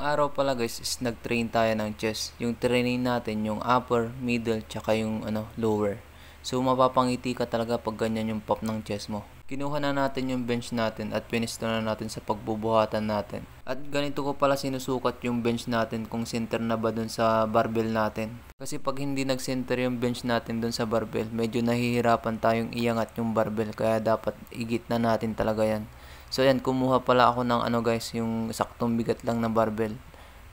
araw pala guys is nag-train tayo ng chest. Yung training natin yung upper, middle, tsaka yung lower. So mapapangiti ka talaga pag ganyan yung pop ng chest mo. Kinuha na natin yung bench natin at pinisto na natin sa pagbubuhatan natin. At ganito ko pala sinusukat yung bench natin kung center na ba dun sa barbell natin. Kasi pag hindi nag-center yung bench natin dun sa barbell, medyo nahihirapan tayong iangat yung barbell. Kaya dapat igit na natin talaga yan. So ayan, kumuha pala ako ng guys, yung saktong bigat lang na barbell.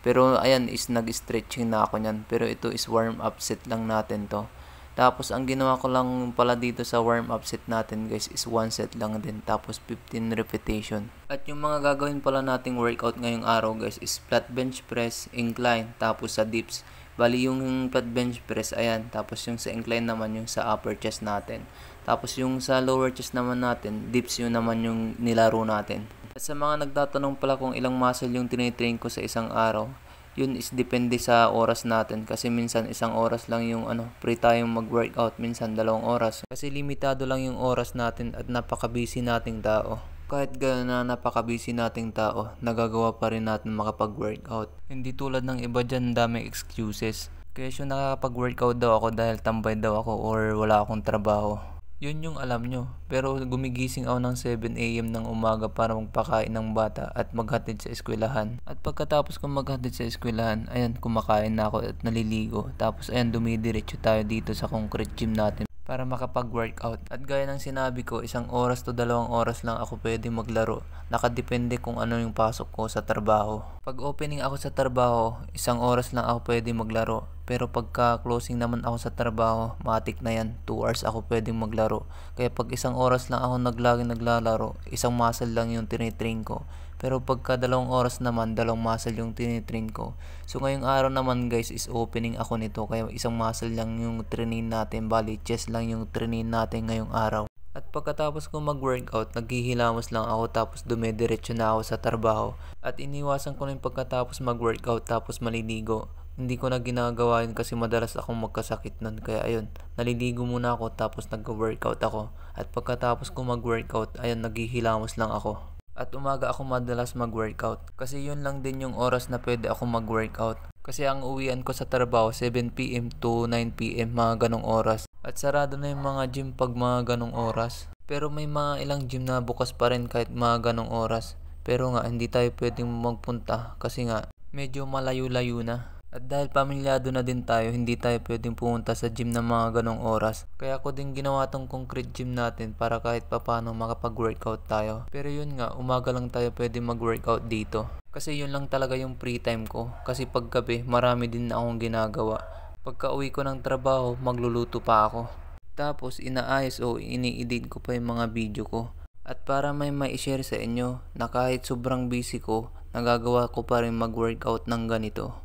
Pero ayan is nag-stretching na ako nyan. Pero ito is warm up set lang natin to. Tapos ang ginawa ko lang pala dito sa warm up set natin guys is 1 set lang din. Tapos 15 repetition. At yung mga gagawin pala nating workout ngayong araw guys is flat bench press, incline, tapos sa dips. Bali yung flat bench press, ayan. Tapos yung sa incline naman yung sa upper chest natin. Tapos yung sa lower chest naman natin, dips yun naman yung nilaro natin. At sa mga nagtatanong pala kung ilang muscle yung tinitrain ko sa isang araw, yun is depende sa oras natin. Kasi minsan isang oras lang yung free tayong mag-workout, minsan 2 oras. Kasi limitado lang yung oras natin at napaka-busy nating tao. Kahit gano'n na napaka-busy nating tao, nagagawa pa rin natin makapag-workout. Hindi tulad ng iba dyan, daming excuses. Kaya yung nakakapag-workout daw ako dahil tambay daw ako or wala akong trabaho. Yun yung alam nyo. Pero gumigising ako ng 7 AM ng umaga para magpakain ng bata at maghatid sa eskwelahan. At pagkatapos kong maghatid sa eskwelahan, ayan, kumakain na ako at naliligo. Tapos ayan, dumidiretso tayo dito sa concrete gym natin para makapag-workout. At gaya ng sinabi ko, 1 oras to 2 oras lang ako pwede maglaro. Nakadepende kung ano yung pasok ko sa trabaho. Pag opening ako sa trabaho, 1 oras lang ako pwede maglaro. Pero pagka closing naman ako sa trabaho, matik na yan, 2 hours ako pwedeng maglaro. Kaya pag 1 oras lang ako naglalaro, 1 muscle lang yung tinitrain ko. Pero pagka 2 oras naman, 2 muscle yung tinitrain ko. So ngayong araw naman guys is opening ako nito. Kaya 1 muscle lang yung trainin natin. Bali, chest lang yung trainin natin ngayong araw. At pagkatapos ko mag-workout, naghihilamos lang ako tapos dumidiretso na ako sa trabaho. At iniwasan ko na yung pagkatapos mag-workout tapos maliligo. Hindi ko na ginagawa yun kasi madalas akong magkasakit nun. Kaya ayun, naliligo muna ako tapos nag-workout ako. At pagkatapos ko mag-workout, ayun, naghihilamos lang ako. At umaga ako madalas mag-workout. Kasi yun lang din yung oras na pwede ako mag-workout. Kasi ang uwian ko sa trabaho 7 PM to 9 PM, mga ganong oras. At sarado na yung mga gym pag mga ganong oras. Pero may mga ilang gym na bukas pa rin kahit mga ganong oras. Pero nga hindi tayo pwedeng magpunta kasi nga medyo malayo-layo na. At dahil pamilyado na din tayo, hindi tayo pwedeng pumunta sa gym ng mga ganong oras. Kaya ko din ginawa tong concrete gym natin para kahit papano makapag-workout tayo. Pero yun nga, umaga lang tayo pwedeng mag-workout dito. Kasi yun lang talaga yung free time ko. Kasi paggabi, marami din na akong ginagawa. Pagka uwi ko ng trabaho, magluluto pa ako. Tapos inaayos o ini-edit ko pa yung mga video ko. At para may ma-share sa inyo na kahit sobrang busy ko, nagagawa ko pa rin mag-workout ng ganito.